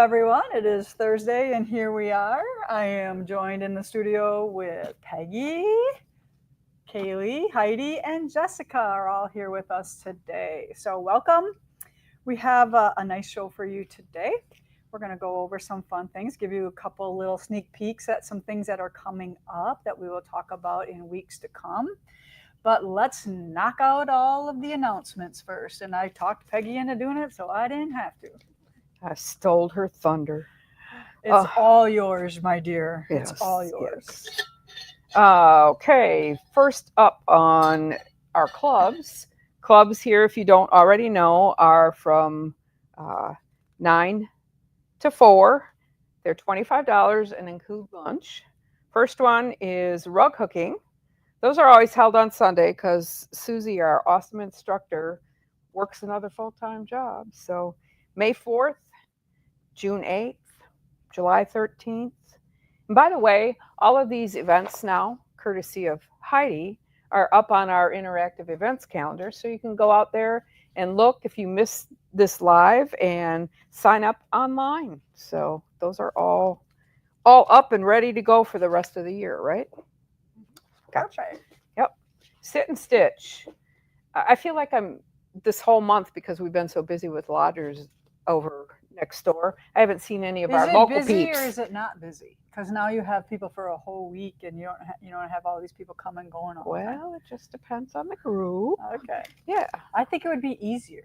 everyone. It is Thursday, and here we are. I am joined in the studio with Peggy, Kaylee, Heidi, and Jessica are all here with us today. So, welcome. We have a nice show for you today. We're going to go over some fun things, give you a couple little sneak peeks at some things that are coming up that we will talk about in weeks to come. But let's knock out all of the announcements first. And I talked Peggy into doing it, so I didn't have to. I stole her thunder. It's all yours, my dear. Yes, it's all yours. Yes. Okay, first up on our clubs. Clubs here, if you don't already know, are from 9 to 4. They're $25 and include lunch. First one is rug hooking. Those are always held on Sunday because Susie, our awesome instructor, works another full-time job. So May 4th, June 8th, July 13th. And by the way, all of these events now, courtesy of Heidi, are up on our interactive events calendar. So you can go out there and look if you missed this live and sign up online. So those are all up and ready to go for the rest of the year, right? Gotcha. Yep. Sit and stitch. I feel like I'm this whole month because we've been so busy with lodgers over next door. I haven't seen any of our local peeps. Is it busy or is it not busy? Because now you have people for a whole week, and you don't have all these people come and going all the time. Well, it just depends on the group. Okay. Yeah. I think it would be easier.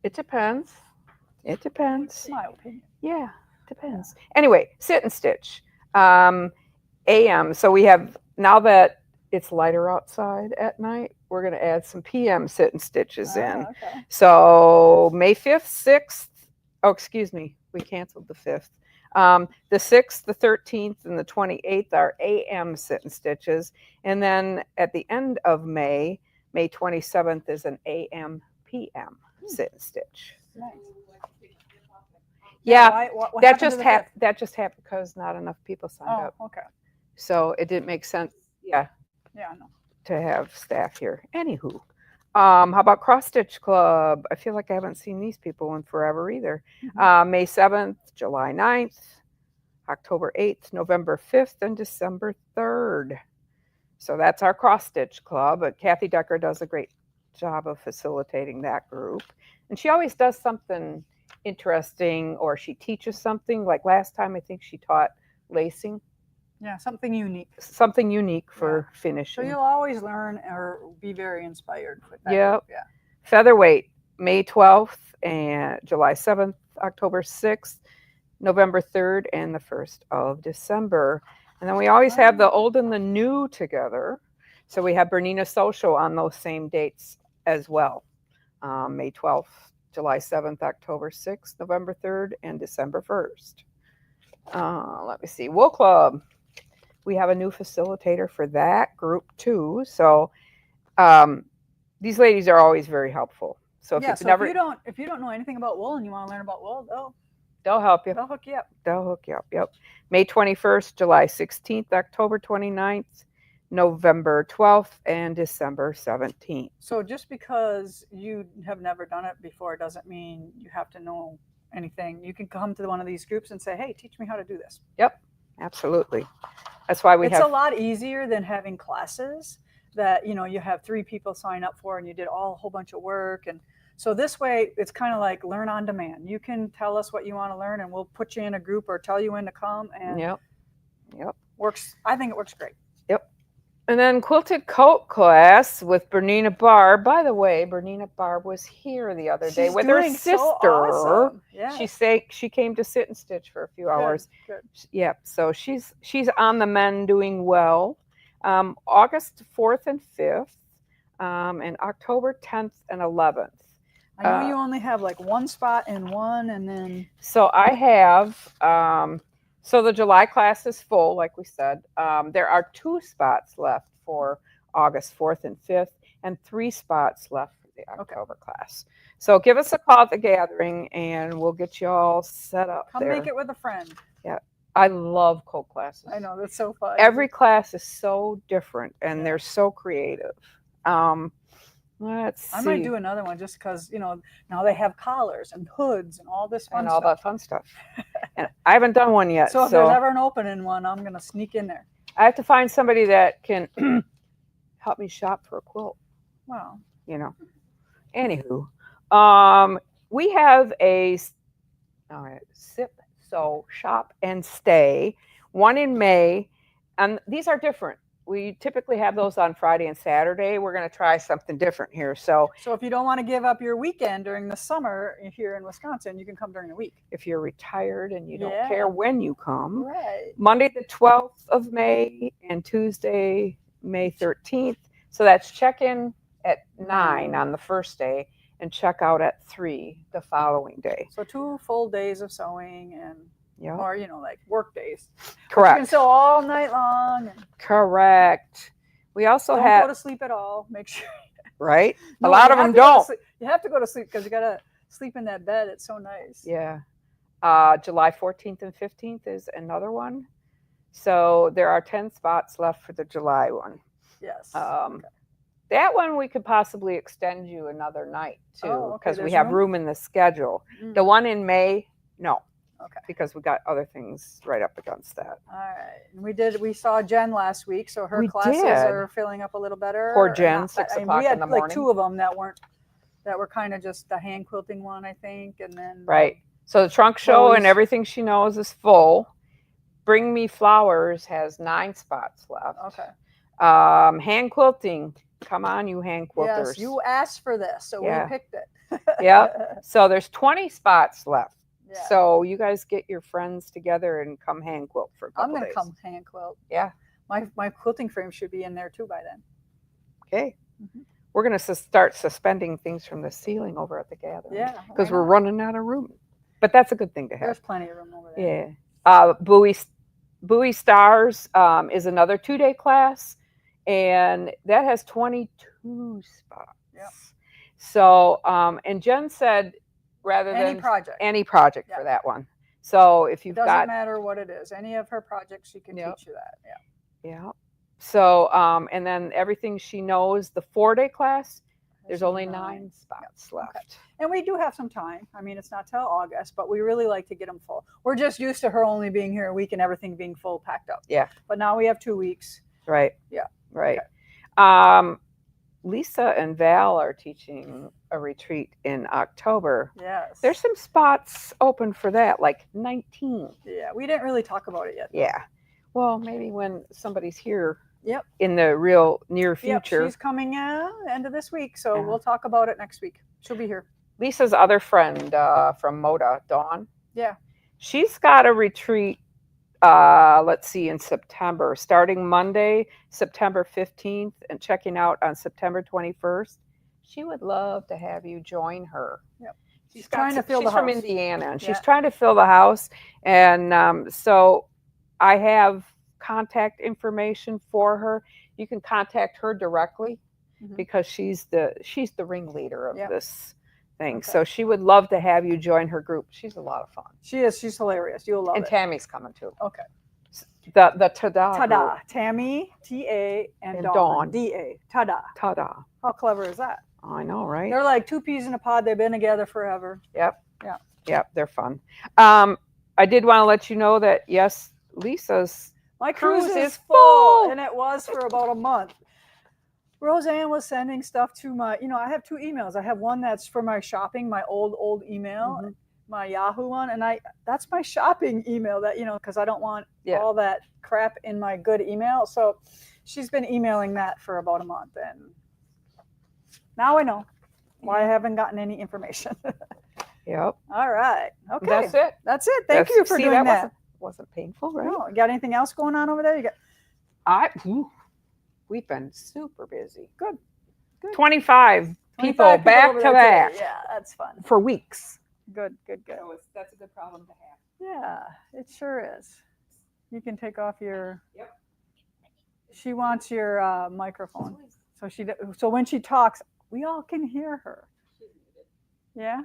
It depends. It depends. It's my opinion. Yeah, depends. Anyway, sit and stitch. AM. So we have, now that it's lighter outside at night, we're going to add some PM sit and stitches in. Okay. So May 5th, 6th. Oh, excuse me. We canceled the 5th. The 6th, the 13th, and the 28th are AM sit and stitches. And then at the end of May, May 27th is an AM PM sit and stitch. Nice. Yeah, what that just happened. That just happened because not enough people signed up. Okay. So it didn't make sense. Yeah. Yeah, I know. To have staff here. Anywho, how about Cross Stitch Club? I feel like I haven't seen these people in forever either. Mm-hmm. May 7th, July 9th, October 8th, November 5th, and December 3rd. So that's our Cross Stitch Club. But Kathy Decker does a great job of facilitating that group. And she always does something interesting, or she teaches something. Like last time, I think she taught lacing. Yeah, something unique. Something unique for finishing. So you'll always learn or be very inspired with that. Yep. Yeah. Featherweight, May 12th and July 7th, October 6th, November 3rd, and the 1st of December. And then we always have the old and the new together. So we have Bernina Social on those same dates as well. May 12th, July 7th, October 6th, November 3rd, and December 1st. Let me see. Wool Club. We have a new facilitator for that group too. So these ladies are always very helpful. So if if you don't know anything about wool and you want to learn about wool, they'll help you. They'll hook you up. They'll hook you up. Yep. May 21st, July 16th, October 29th, November 12th, and December 17th. So just because you have never done it before doesn't mean you have to know anything. You can come to one of these groups and say, hey, teach me how to do this. Yep, absolutely. That's why it's a lot easier than having classes that, you have 3 people sign up for and you did a whole bunch of work. And so this way, it's kind of like learn on demand. You can tell us what you want to learn and we'll put you in a group or tell you when to come. And Yep. Works. I think it works great. Yep. And then quilted coat class with Bernina Barb. By the way, Bernina Barb was here the other day with her sister. So awesome. Yeah. She came to sit and stitch for a few hours. Good. Yep. So she's on the mend, doing well. August 4th and 5th, and October 10th and 11th. I know you only have like one spot in one, and then. So I have. So the July class is full, like we said. There are 2 spots left for August 4th and 5th, and 3 spots left for the October class. So give us a call at the gathering, and we'll get you all set up. Come make it with a friend. Yeah, I love coat classes. I know, that's so fun. Every class is so different, and they're so creative. Let's see. I might do another one just because, now they have collars and hoods and all this fun and all stuff. that fun stuff. And I haven't done one yet. So if there's ever an opening one, I'm going to sneak in there. I have to find somebody that can help me shop for a quilt. Wow. Anywho, we have a sip, so shop and stay, one in May, and these are different. We typically have those on Friday and Saturday. We're going to try something different here. So if you don't want to give up your weekend during the summer here in Wisconsin, you can come during the week. If you're retired and you don't care when you come, right. Monday the 12th of May and Tuesday, May 13th. So that's check-in at 9 on the first day and check out at 3 the following day. So 2 full days of sewing and or like work days. Correct. You can sew all night long. Correct. We also don't go to sleep at all. Make sure. Right. A lot of them don't. You have to go to sleep because you gotta sleep in that bed. It's so nice. Yeah. July 14th and 15th is another one. So there are 10 spots left for the July one. Yes. That one we could possibly extend you another night too, because we have room in the schedule. The one in May, no. Okay. Because we got other things right up against that. All right. We saw Jen last week, so her classes are filling up a little better. Poor Jen, 6 o'clock we had in the morning. like 2 of them that were kind of just the hand quilting one, I think, and then right. So the trunk show and everything she knows is full. Bring Me Flowers has 9 spots left. Okay. Hand quilting. Come on, you hand quilters. Yes, you asked for this, so we picked it. Yep. So there's 20 spots left. Yeah. So you guys get your friends together and come hand quilt for a couple days. I'm going to come hand quilt. Yeah. My quilting frame should be in there too by then. Okay. We're going to start suspending things from the ceiling over at the gathering. Yeah. Because we're running out of room. But that's a good thing to have. There's plenty of room over there. Yeah. Bowie Stars is another 2-day class, and that has 22 spots. Yep. So, and Jen said, rather than any project for that one. So if you've doesn't matter what it is, any of her projects, she can teach you that. Yeah. So, and then everything she knows, the 4-day class, there's only 9 spots left. Okay. And we do have some time. I mean, it's not till August, but we really like to get them full. We're just used to her only being here a week and everything being full packed up. Yeah. But now we have 2 weeks. Right. Yeah. Right. Okay. Lisa and Val are teaching a retreat in October. Yes. There's some spots open for that, like 19. Yeah, we didn't really talk about it yet. Yeah. Well, maybe when somebody's here Yep. in the real near future. Yep, she's coming end of this week, so we'll talk about it next week. She'll be here. Lisa's other friend from Moda, Dawn. Yeah. She's got a retreat, let's see, in September, starting Monday, September 15th, and checking out on September 21st. She would love to have you join her. Yep. She's trying to fill the house. She's from Indiana, and she's trying to fill the house. And so I have contact information for her. You can contact her directly because she's the ringleader of this thing. Okay. So she would love to have you join her group. She's a lot of fun. She is. She's hilarious. You'll love it. And Tammy's coming too. Okay. The Tada. Tada. Group. Tammy, T-A, and Dawn, D-A. Tada. Tada. How clever is that? I know, right? They're like 2 peas in a pod. They've been together forever. Yep. Yeah. Yep. They're fun. I did want to let you know that, yes, Lisa's my cruise is full, and it was for about a month. Roseanne was sending stuff to my, I have 2 emails. I have one that's for my shopping, my old email, my Yahoo one, and that's my shopping email that, because I don't want all that crap in my good email. So she's been emailing that for about a month, and now I know why I haven't gotten any information. Yep. All right. Okay. That's it. That's it. Thank you for doing that. Wasn't painful, right? No, you got anything else going on over there? We've been super busy. Good. 25 people back to back. Yeah, that's fun. For weeks. Good. So that's a good problem to have. Yeah, it sure is. You can take off your. Yep. She wants your microphone, so when she talks, we all can hear her. Yeah.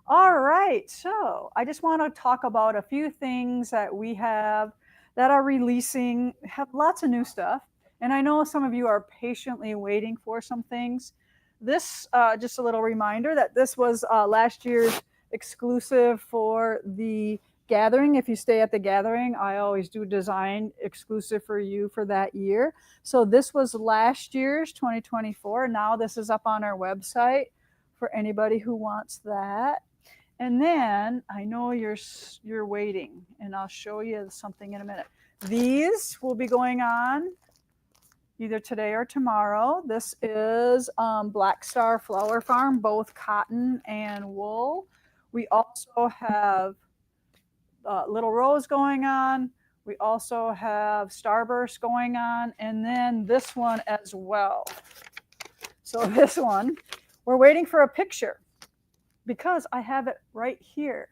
All right, so I just want to talk about a few things that we have that are releasing, have lots of new stuff. And I know some of you are patiently waiting for some things. This, just a little reminder that this was last year's exclusive for the gathering. If you stay at the gathering, I always do design exclusive for you for that year. So this was last year's 2024. Now this is up on our website for anybody who wants that. And then I know you're waiting, and I'll show you something in a minute. These will be going on either today or tomorrow. This is Black Star Flower Farm, both cotton and wool. We also have Little Rose going on. We also have Starburst going on, and then this one as well. So this one, we're waiting for a picture because I have it right here.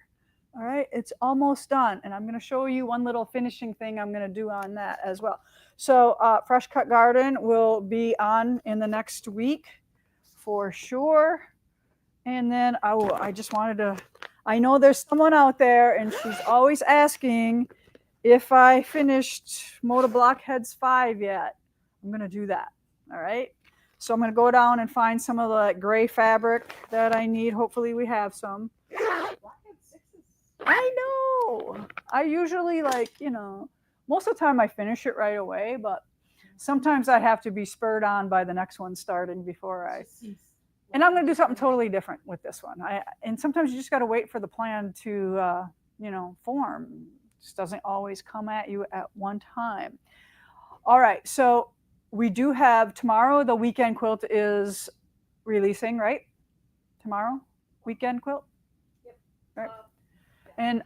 All right, it's almost done, and I'm going to show you one little finishing thing I'm going to do on that as well. So Fresh Cut Garden will be on in the next week for sure. And then I just wanted to, I know there's someone out there, and she's always asking if I finished Moda Blockheads 5 yet. I'm going to do that. All right. So I'm going to go down and find some of the gray fabric that I need. Hopefully we have some. I know. I usually most of the time I finish it right away, but sometimes I have to be spurred on by the next one starting before I. And I'm going to do something totally different with this one. And sometimes you just got to wait for the plan to, form. It just doesn't always come at you at one time. All right. So we do have tomorrow. The weekend quilt is releasing, right? Tomorrow, weekend quilt. Yep. Right. And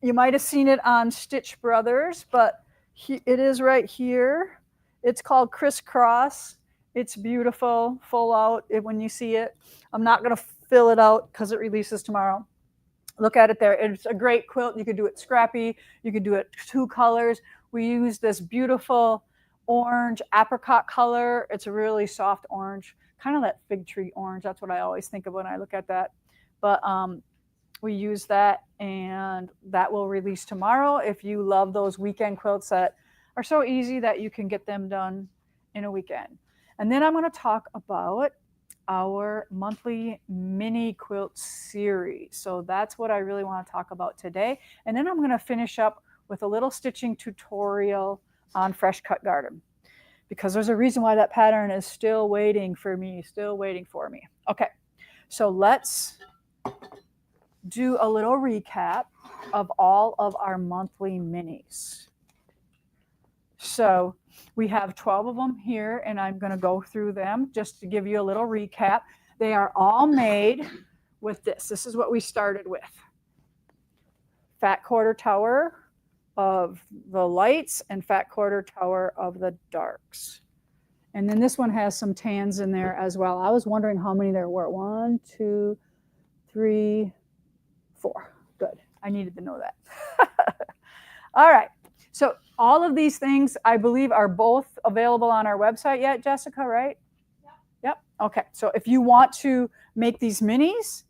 you might have seen it on Stitch Brothers, but it is right here. It's called Crisscross. It's beautiful, full out when you see it. I'm not going to fill it out because it releases tomorrow. Look at it there. It's a great quilt. You could do it scrappy. You could do it 2 colors. We use this beautiful orange apricot color. It's a really soft orange, kind of that fig tree orange. That's what I always think of when I look at that. But we use that, and that will release tomorrow. If you love those weekend quilts that are so easy that you can get them done in a weekend. And then I'm going to talk about our monthly mini quilt series. So that's what I really want to talk about today. And then I'm going to finish up with a little stitching tutorial on Fresh Cut Garden, because there's a reason why that pattern is still waiting for me. Okay, so let's do a little recap of all of our monthly minis. So we have 12 of them here, and I'm going to go through them just to give you a little recap. They are all made with this. This is what we started with. Fat quarter tower of the lights and fat quarter tower of the darks. And then this one has some tans in there as well. I was wondering how many there were. 1, 2, 3, 4. Good. I needed to know that. All right. So all of these things, I believe, are both available on our website yet, Jessica, right? Yep. Okay. So if you want to make these minis,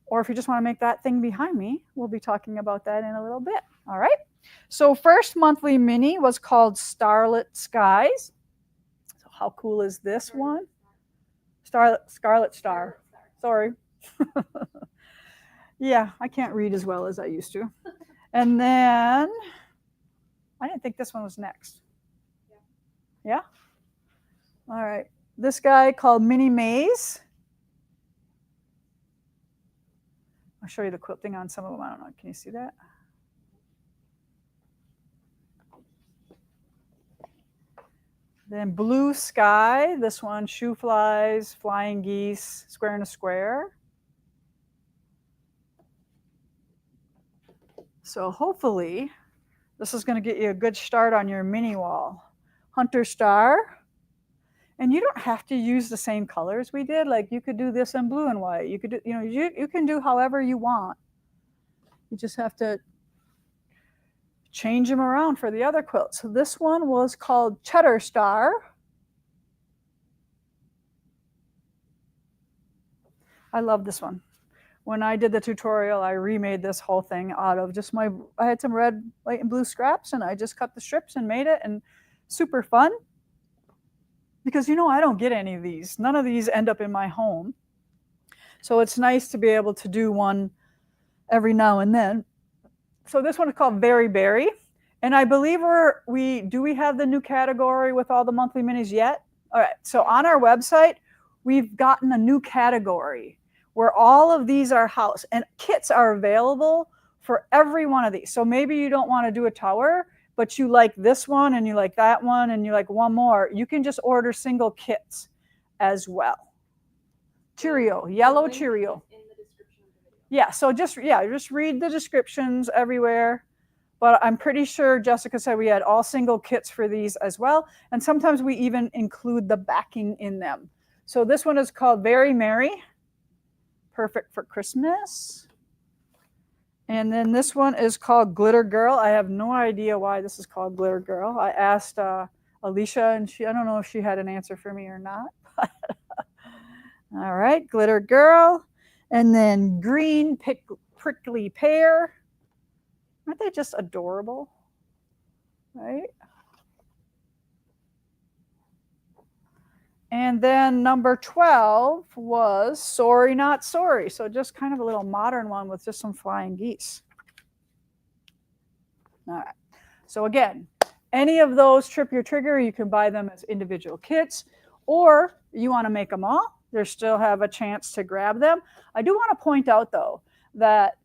or if you just want to make that thing behind me, we'll be talking about that in a little bit. All right. So first monthly mini was called Starlit Skies. So how cool is this one? Scarlet Star. Sorry. Yeah, I can't read as well as I used to. And then I didn't think this one was next. Yeah? All right. This guy called Mini Maze. I'll show you the quilting on some of them. I don't know. Can you see that? Then Blue Sky. This one, Shoe Flies, Flying Geese, Square in a Square. So hopefully this is going to get you a good start on your mini wall. Hunter Star. And you don't have to use the same colors we did. Like you could do this in blue and white. You could do, you can do however you want. You just have to change them around for the other quilts. So this one was called Cheddar Star. I love this one. When I did the tutorial, I remade this whole thing out of just I had some red, white, and blue scraps, and I just cut the strips and made it, and super fun. because I don't get any of these. None of these end up in my home. So it's nice to be able to do one every now and then. So this one is called Very Berry. And I believe we have the new category with all the monthly minis yet? All right, so on our website, we've gotten a new category where all of these are housed, and kits are available for every one of these. So maybe you don't want to do a tower, but you like this one and you like that one and you like one more. You can just order single kits as well. Cheerio, yellow Cheerio. Yeah, so just read the descriptions everywhere. But I'm pretty sure Jessica said we had all single kits for these as well. And sometimes we even include the backing in them. So this one is called Very Merry. Perfect for Christmas. And then this one is called Glitter Girl. I have no idea why this is called Glitter Girl. I asked Alicia, and I don't know if she had an answer for me or not. All right, Glitter Girl. And then Green Prickly Pear. Aren't they just adorable? Right? And then number 12 was Sorry Not Sorry. So just kind of a little modern one with just some flying geese. All right. So again, any of those trip your trigger, you can buy them as individual kits, or you want to make them all, they still have a chance to grab them. I do want to point out though that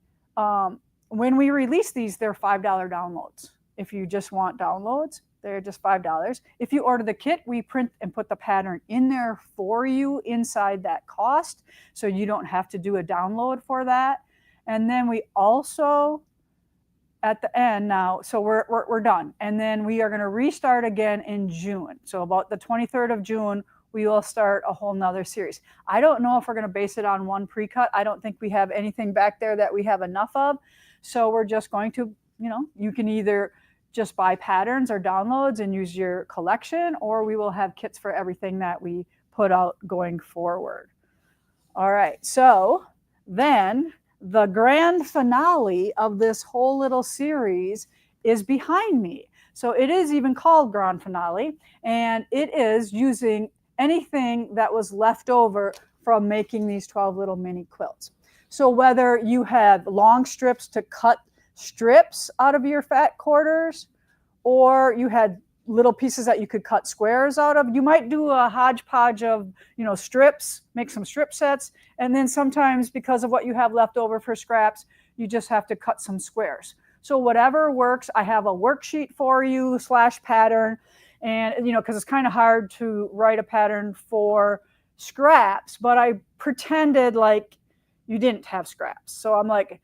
when we release these, they're $5 downloads. If you just want downloads, they're just $5. If you order the kit, we print and put the pattern in there for you inside that cost, so you don't have to do a download for that. And then we also, at the end now, so we're done. And then we are going to restart again in June. So about the 23rd of June, we will start a whole nother series. I don't know if we're going to base it on one pre-cut. I don't think we have anything back there that we have enough of. So we're just going to, you can either just buy patterns or downloads and use your collection, or we will have kits for everything that we put out going forward. All right, so then the grand finale of this whole little series is behind me. So it is even called grand finale, and it is using anything that was left over from making these 12 little mini quilts. So whether you have long strips to cut strips out of your fat quarters, or you had little pieces that you could cut squares out of, you might do a hodgepodge of, strips, make some strip sets. And then sometimes because of what you have left over for scraps, you just have to cut some squares. So whatever works, I have a worksheet for you / pattern. And, because it's kind of hard to write a pattern for scraps, but I pretended like you didn't have scraps. So I'm like,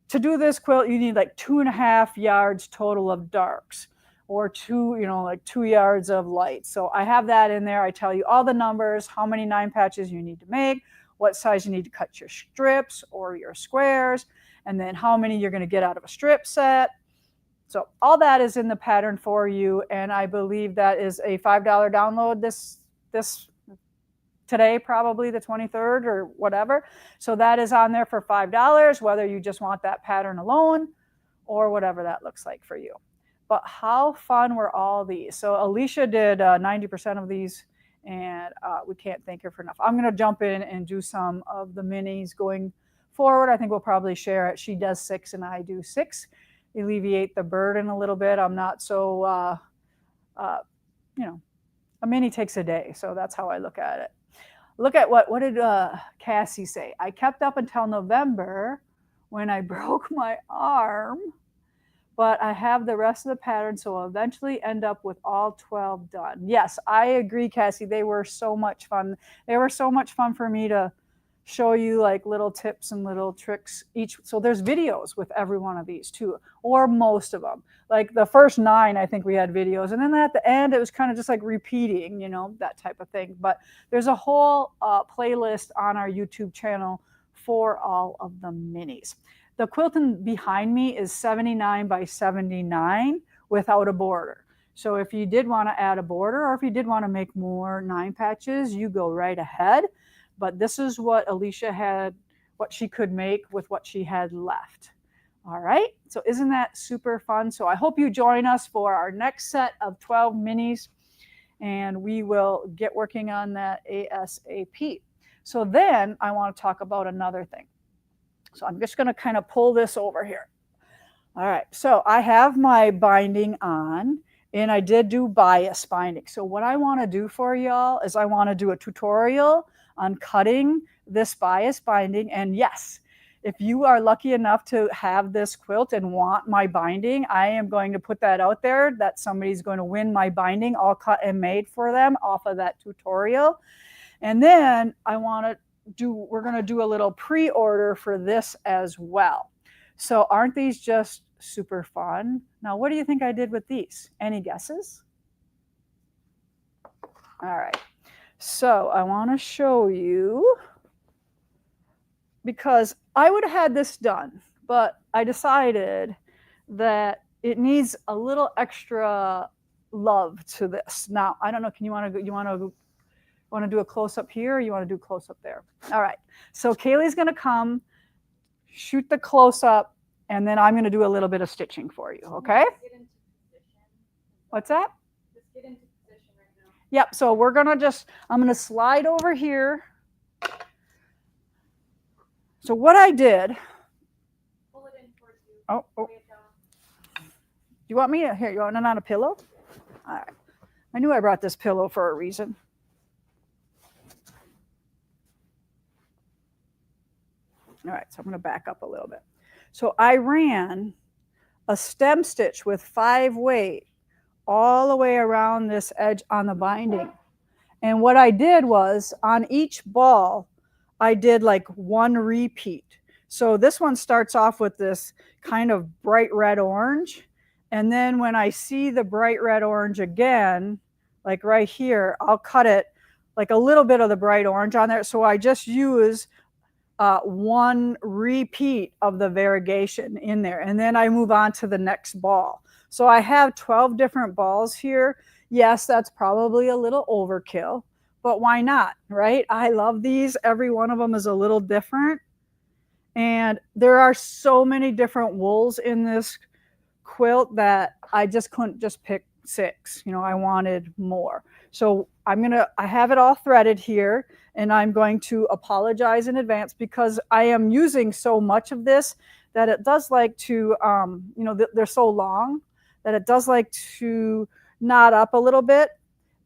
to do this quilt, you need like 2.5 yards total of darks, or 2 yards of light. So I have that in there. I tell you all the numbers, how many 9 patches you need to make, what size you need to cut your strips or your squares, and then how many you're going to get out of a strip set. So all that is in the pattern for you, and I believe that is a $5 download this today, probably the 23rd or whatever. So that is on there for $5, whether you just want that pattern alone or whatever that looks like for you. But how fun were all these? So Alicia did 90% of these, and we can't thank her for enough. I'm going to jump in and do some of the minis going forward. I think we'll probably share it. She does 6 and I do 6. Alleviate the burden a little bit. I'm not so, a mini takes a day. So that's how I look at it. Look at what did Cassie say? I kept up until November when I broke my arm, but I have the rest of the pattern, so I'll eventually end up with all 12 done. Yes, I agree, Cassie. They were so much fun. They were so much fun for me to show you like little tips and little tricks each. So there's videos with every one of these too, or most of them. Like the first 9, I think we had videos. And then at the end, it was kind of just like repeating, that type of thing. But there's a whole playlist on our YouTube channel for all of the minis. The quilting behind me is 79 by 79 without a border. So if you did want to add a border, or if you did want to make more 9 patches, you go right ahead. But this is what Alicia had, what she could make with what she had left. All right, so isn't that super fun? So I hope you join us for our next set of 12 minis. and we will get working on that ASAP. So then I want to talk about another thing. So I'm just going to kind of pull this over here. All right, so I have my binding on, and I did do bias binding. So what I want to do for y'all is I want to do a tutorial on cutting this bias binding. And yes, if you are lucky enough to have this quilt and want my binding, I am going to put that out there that somebody's going to win my binding all cut and made for them off of that tutorial. And then we're going to do a little pre-order for this as well. So aren't these just super fun? Now, what do you think I did with these? Any guesses? All right. So I want to show you, because I would have had this done, but I decided that it needs a little extra love to this. Now, I don't know, you want to do a close up here, or you want to do close up there? All right. So Kaylee's going to come shoot the close up, and then I'm going to do a little bit of stitching for you, okay? What's that? Just get into position right now. Yep, so I'm going to slide over here. So what I did. Pull it in towards you. Oh. You want me to, here, you want it on a pillow? All right. I knew I brought this pillow for a reason. All right, so I'm going to back up a little bit. So I ran a stem stitch with 5 weight all the way around this edge on the binding. And what I did was on each ball, I did like 1 repeat. So this one starts off with this kind of bright red orange. And then when I see the bright red orange again, like right here, I'll cut it like a little bit of the bright orange on there. So I just use 1 repeat of the variegation in there, and then I move on to the next ball. So I have 12 different balls here. Yes, that's probably a little overkill, but why not, right? I love these. Every one of them is a little different, and there are so many different wools in this quilt that I just couldn't just pick 6. I wanted more. So I have it all threaded here, and I'm going to apologize in advance because I am using so much of this that it does like to, they're so long that it does like to knot up a little bit,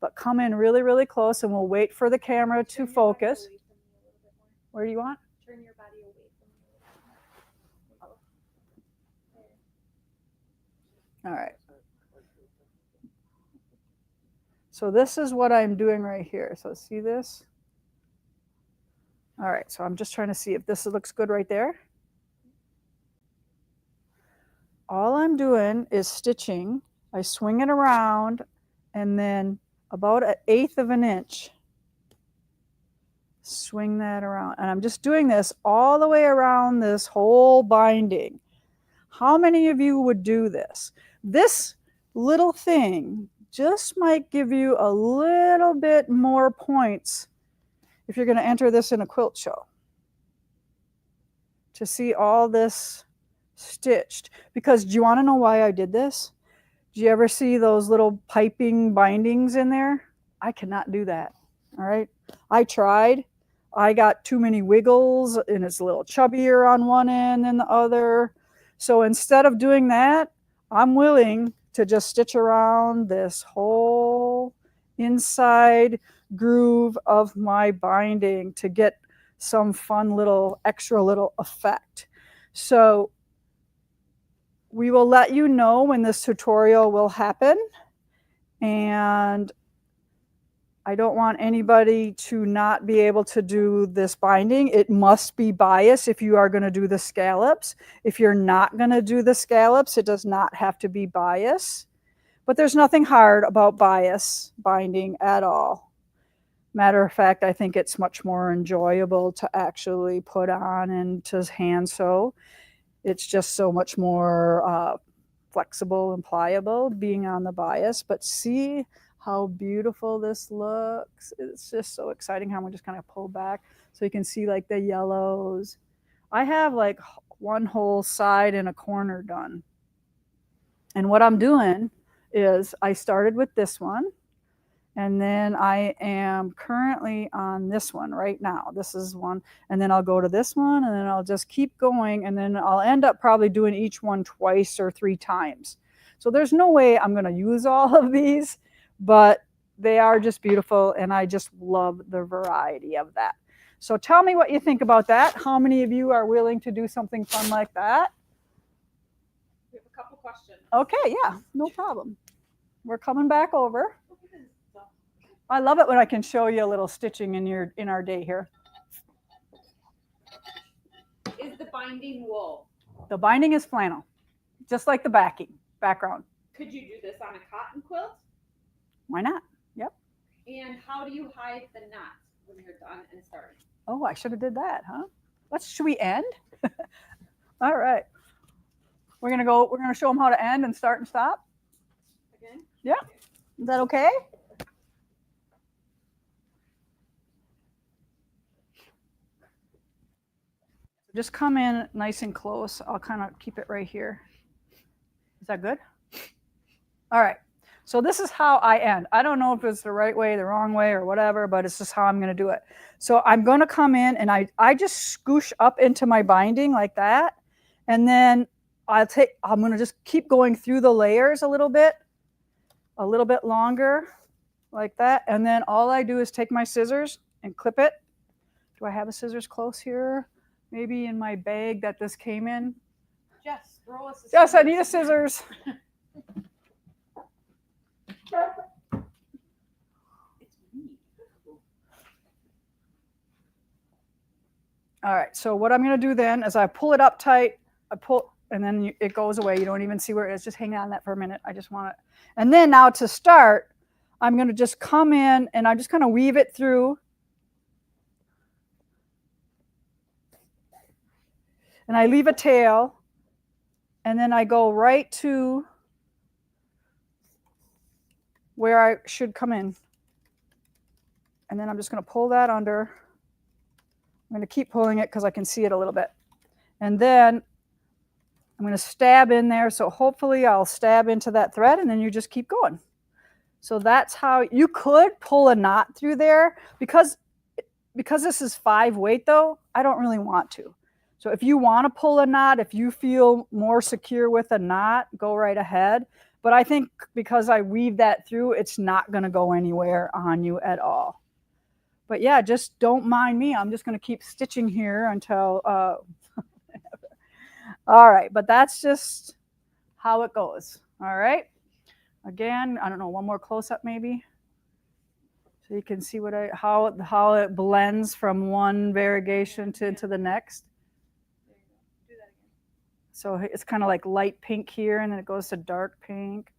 but come in really, really close, and we'll wait for the camera to focus. Where do you want? Turn your body away from me. All right. So this is what I'm doing right here. So see this? All right, so I'm just trying to see if this looks good right there. All I'm doing is stitching. I swing it around, and then about 1/8 of an inch, swing that around. And I'm just doing this all the way around this whole binding. How many of you would do this? This little thing just might give you a little bit more points if you're going to enter this in a quilt show, to see all this stitched. Because do you want to know why I did this? Do you ever see those little piping bindings in there? I cannot do that. All right. I tried. I got too many wiggles, and it's a little chubbier on one end than the other. So instead of doing that, I'm willing to just stitch around this whole inside groove of my binding to get some fun little extra little effect. So we will let you know when this tutorial will happen, and I don't want anybody to not be able to do this binding. It must be bias if you are going to do the scallops. If you're not going to do the scallops, it does not have to be bias. But there's nothing hard about bias binding at all. Matter of fact, I think it's much more enjoyable to actually put on and to hand sew. It's just so much more flexible and pliable being on the bias. But see how beautiful this looks. It's just so exciting how I'm just kind of pull back so you can see like the yellows. I have like one whole side and a corner done. And what I'm doing is I started with this one, And then I am currently on this one right now. This is one. And then I'll go to this one, and then I'll just keep going. And then I'll end up probably doing each one twice or 3 times. So there's no way I'm going to use all of these, but they are just beautiful. And I just love the variety of that. So tell me what you think about that. How many of you are willing to do something fun like that? We have a couple questions. Okay, yeah, no problem. We're coming back over. I love it when I can show you a little stitching in our day here. Is the binding wool? The binding is flannel, just like the background. Could you do this on a cotton quilt? Why not? Yep. And how do you hide the knots when you're done and starting? Oh, I should have did that, huh? Should we end? All right. We're gonna show them how to end and start and stop. Again? Yeah. Is that okay? Just come in nice and close. I'll kind of keep it right here. Is that good? All right. So this is how I end. I don't know if it's the right way, the wrong way, or whatever, but it's just how I'm going to do it. So I'm going to come in and I just scoosh up into my binding like that. And then I'm going to just keep going through the layers a little bit longer like that. And then all I do is take my scissors and clip it. Do I have a scissors close here? Maybe in my bag that this came in. Jess, throw us a scissors. Yes, I need a scissors. All right, so what I'm going to do then is I pull it up tight, and then it goes away. You don't even see where it is. Just hang on that for a minute. I just want it. And then now to start, I'm going to just come in and I'm just going to weave it through. And I leave a tail, and then I go right to where I should come in. And then I'm just going to pull that under. I'm going to keep pulling it because I can see it a little bit. And then I'm going to stab in there. So hopefully I'll stab into that thread, and then you just keep going. So that's how you could pull a knot through there. Because this is 5 weight though, I don't really want to. So if you want to pull a knot, if you feel more secure with a knot, go right ahead. But I think because I weave that through, it's not going to go anywhere on you at all. But yeah, just don't mind me. I'm just going to keep stitching here until, all right, but that's just how it goes. All right. Again, I don't know, one more close up maybe. So you can see how it blends from one variegation to the next. So it's kind of like light pink here, and then it goes to dark pink.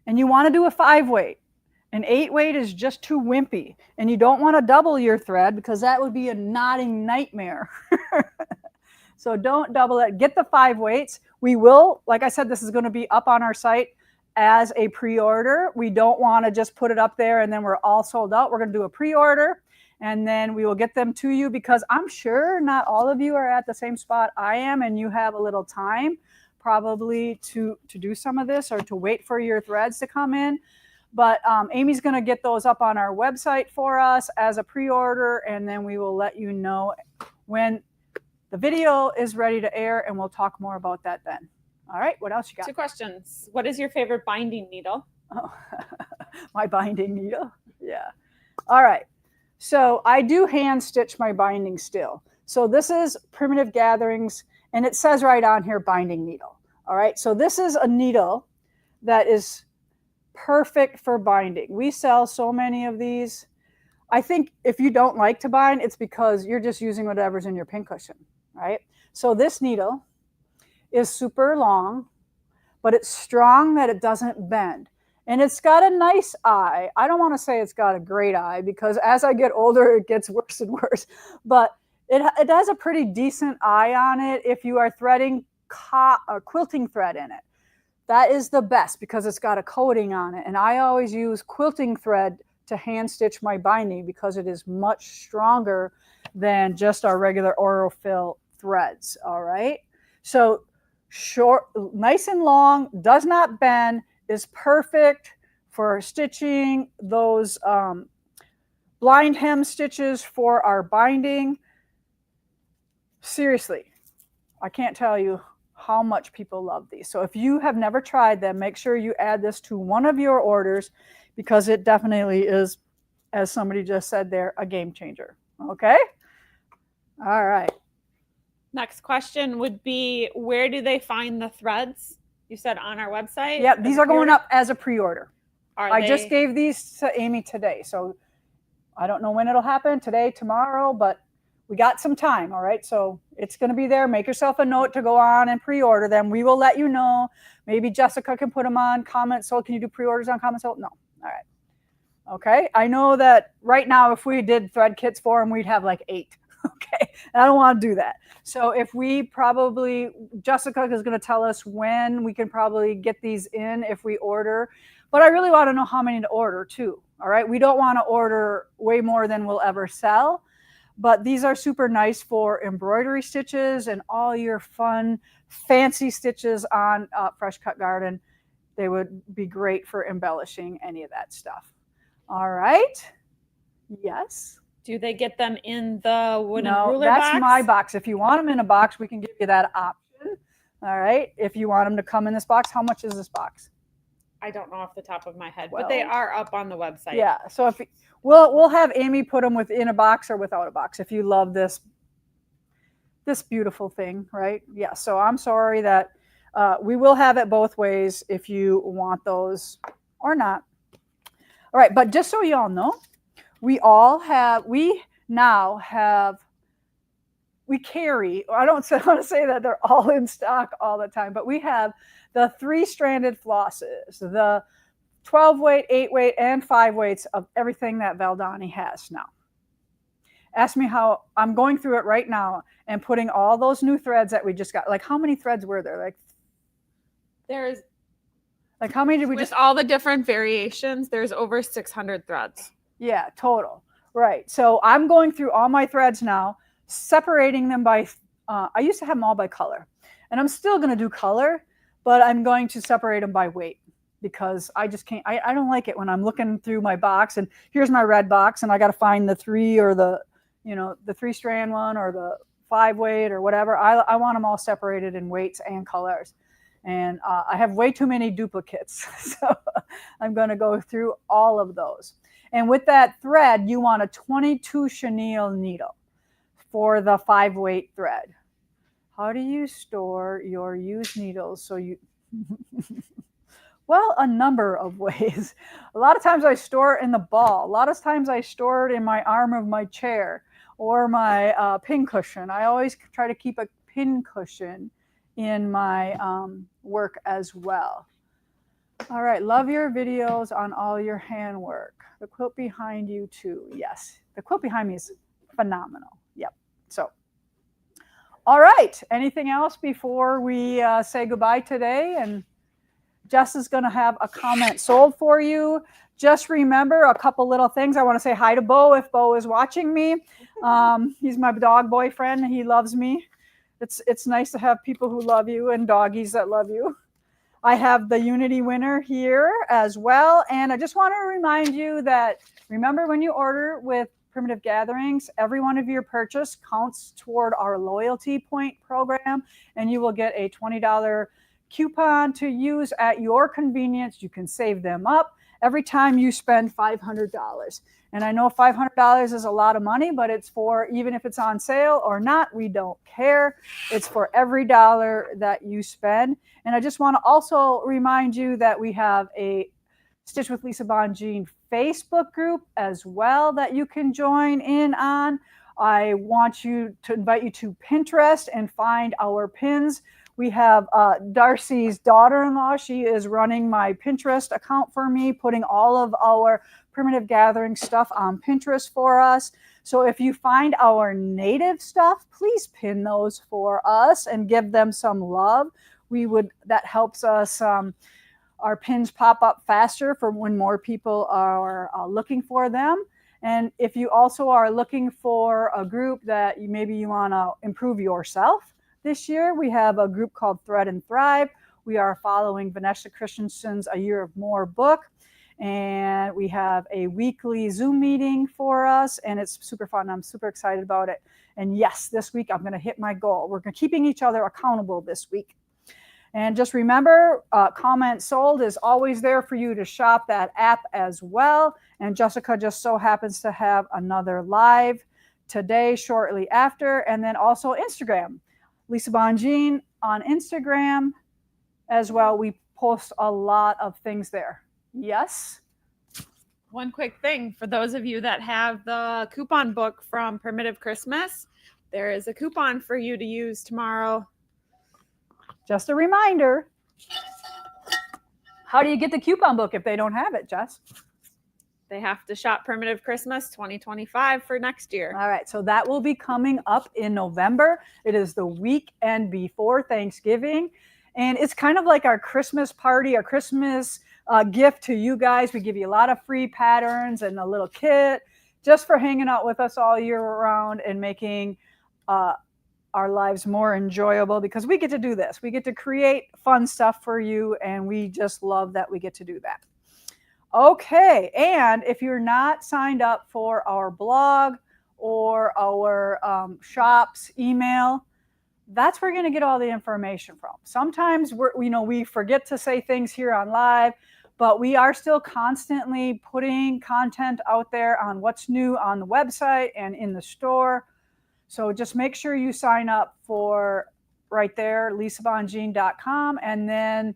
And you want to do a 5 weight. An 8 weight is just too wimpy. And you don't want to double your thread because that would be a knotting nightmare. So don't double it. Get the 5 weights. We will, like I said, this is going to be up on our site as a pre-order. We don't want to just put it up there and then we're all sold out. We're going to do a pre-order. And then we will get them to you because I'm sure not all of you are at the same spot I am, and you have a little time probably to do some of this or to wait for your threads to come in. But Amy's going to get those up on our website for us as a pre-order, and then we will let you know when the video is ready to air, and we'll talk more about that then. All right, what else you got? 2 questions. What is your favorite binding needle? Oh, my binding needle? Yeah. All right. So I do hand stitch my binding still. So this is Primitive Gatherings, and it says right on here, binding needle. All right. So this is a needle that is perfect for binding. We sell so many of these. I think if you don't like to bind, it's because you're just using whatever's in your pincushion, right? So this needle is super long, but it's strong that it doesn't bend. And it's got a nice eye. I don't want to say it's got a great eye because as I get older, it gets worse and worse. But it has a pretty decent eye on it if you are threading quilting thread in it. That is the best because it's got a coating on it. And I always use quilting thread to hand stitch my binding because it is much stronger than just our regular Aurifil threads. All right. So short, nice and long, does not bend, is perfect for stitching, those blind hem stitches for our binding. Seriously, I can't tell you how much people love these. So if you have never tried them, make sure you add this to one of your orders, because it definitely is, as somebody just said there, a game changer. Okay? All right. Next question would be, where do they find the threads? You said on our website? Yeah, these are going up as a pre-order. I just gave these to Amy today, so I don't know when it'll happen, today, tomorrow, but we got some time, all right? So it's going to be there. Make yourself a note to go on and pre-order them. We will let you know. Maybe Jessica can put them on Comment Sold. Can you do pre-orders on Comment Sold? No. All right. Okay. I know that right now, if we did thread kits for them, we'd have like 8. Okay. And I don't want to do that. So if we probably, Jessica is going to tell us when we can probably get these in if we order. But I really want to know how many to order too. All right. We don't want to order way more than we'll ever sell. But these are super nice for embroidery stitches and all your fun, fancy stitches on Fresh Cut Garden. They would be great for embellishing any of that stuff. All right. Yes. Do they get them in the wooden ruler box? That's my box. If you want them in a box, we can give you that option. All right. If you want them to come in this box, how much is this box? I don't know off the top of my head, but they are up on the website. Yeah. So if we'll have Amy put them within a box or without a box if you love this beautiful thing, right? Yeah. So I'm sorry that we will have it both ways if you want those or not. All right. But just so you all know, we carry, I don't want to say that they're all in stock all the time, but we have the 3-stranded flosses, the 12 weight, 8 weight, and 5 weights of everything that Valdani has now. Ask me how. I'm going through it right now and putting all those new threads that we just got. Like, how many threads were there? There's, like, how many did we with all the different variations, there's over 600 threads. Yeah, total. Right. So I'm going through all my threads now, separating them by, I used to have them all by color. And I'm still going to do color, but I'm going to separate them by weight, because I just can't, I don't like it when I'm looking through my box and here's my red box and I got to find the 3 or the 3-strand one or the 5 weight or whatever. I want them all separated in weights and colors. And I have way too many duplicates. So I'm going to go through all of those. And with that thread, you want a 22 chenille needle for the 5 weight thread. How do you store your used needles so you... Well, a number of ways. A lot of times I store it in the ball. A lot of times I store it in my arm of my chair or my pin cushion. I always try to keep a pin cushion in my work as well. All right, love your videos on all your handwork. The quilt behind you too. Yes, the quilt behind me is phenomenal. Yep. So, all right. Anything else before we say goodbye today? And Jess is going to have a comment sold for you. Just remember a couple little things. I want to say hi to Bo if Bo is watching me. He's my dog boyfriend. He loves me. It's nice to have people who love you and doggies that love you. I have the Unity winner here as well. And I just want to remind you that, remember, when you order with Primitive Gatherings, every one of your purchase counts toward our loyalty point program, and you will get a $20 coupon to use at your convenience. You can save them up every time you spend $500. And I know $500 is a lot of money, but it's for, even if it's on sale or not, we don't care. It's for every dollar that you spend. And I just want to also remind you that we have a Stitch with Lisa Bongean Facebook group as well that you can join in on. I want to invite you to Pinterest and find our pins. We have Darcy's daughter-in-law. She is running my Pinterest account for me, putting all of our Primitive Gathering stuff on Pinterest for us. So if you find our native stuff, please pin those for us and give them some love. That helps us, our pins pop up faster for when more people are looking for them. And if you also are looking for a group that maybe you want to improve yourself, this year, we have a group called Thread and Thrive. We are following Vanessa Christensen's A Year of More book. And we have a weekly Zoom meeting for us, and it's super fun. I'm super excited about it. And yes, this week I'm going to hit my goal. We're keeping each other accountable this week. And just remember, Comment Sold is always there for you to shop that app as well. And Jessica just so happens to have another live today shortly after. And then also Instagram. Lisa Bongean on Instagram as well. We post a lot of things there. Yes? One quick thing for those of you that have the coupon book from Primitive Christmas, there is a coupon for you to use tomorrow. Just a reminder. How do you get the coupon book if they don't have it, Jess? They have to shop Primitive Christmas 2025 for next year. All right, so that will be coming up in November. It is the weekend before Thanksgiving, and it's kind of like our Christmas party, our Christmas gift to you guys. We give you a lot of free patterns and a little kit just for hanging out with us all year round and making our lives more enjoyable, because we get to do this. We get to create fun stuff for you, and we just love that we get to do that. Okay, and if you're not signed up for our blog or our shop's email, that's where you're going to get all the information from. Sometimes we forget to say things here on live, but we are still constantly putting content out there on what's new on the website and in the store. So just make sure you sign up for right there, lisabongean.com, and then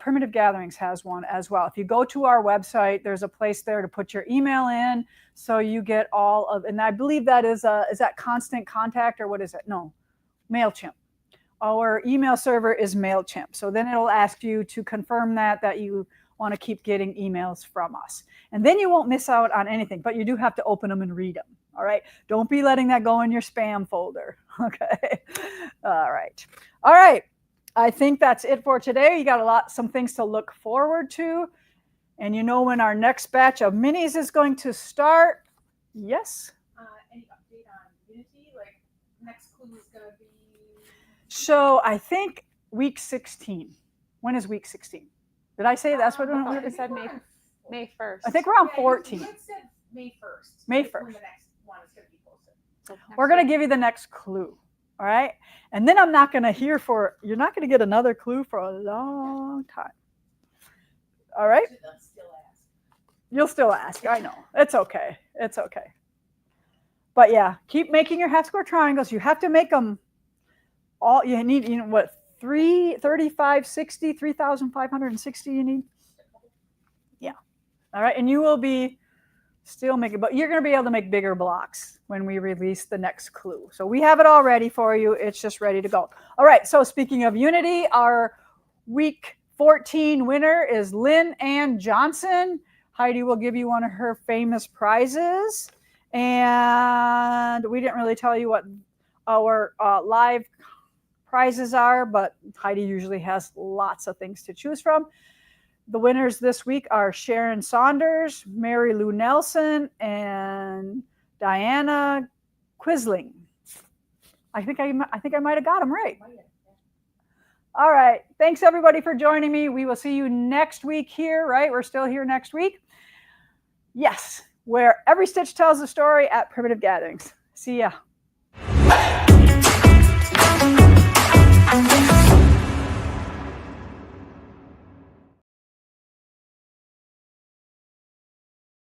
Primitive Gatherings has one as well. If you go to our website, there's a place there to put your email in, so you get all of, and I believe that is that Constant Contact, or what is it? No, MailChimp. Our email server is MailChimp. So then it'll ask you to confirm that you want to keep getting emails from us. And then you won't miss out on anything, but you do have to open them and read them. All right. Don't be letting that go in your spam folder. Okay. All right. All right. I think that's it for today. You got some things to look forward to. And you know when our next batch of minis is going to start. Yes? Any update on Unity? Like, next clue is going to be... So I think week 16. When is week 16? Did I say that's what I said May 1st. I think we're on 14. You had said May 1st. May Like, when 1st. the next one is going to be posted. So We're going to give you the next clue. All right. And then you're not going to get another clue for a long time. All right. Should I still ask? You'll still ask. I know. It's okay. It's okay. But yeah, keep making your half square triangles. You have to make them all. You need, 3,560, 3,560 you need. Yeah. All right. And you will be still making, but you're going to be able to make bigger blocks when we release the next clue. So we have it all ready for you. It's just ready to go. All right. So speaking of Unity, our week 14 winner is Lynn Ann Johnson. Heidi will give you one of her famous prizes. And we didn't really tell you what our live prizes are, but Heidi usually has lots of things to choose from. The winners this week are Sharon Saunders, Mary Lou Nelson, and Diana Quisling. I think I might have got them right. All right. Thanks, everybody, for joining me. We will see you next week here, right? We're still here next week. Yes, where every stitch tells a story at Primitive Gatherings. See ya.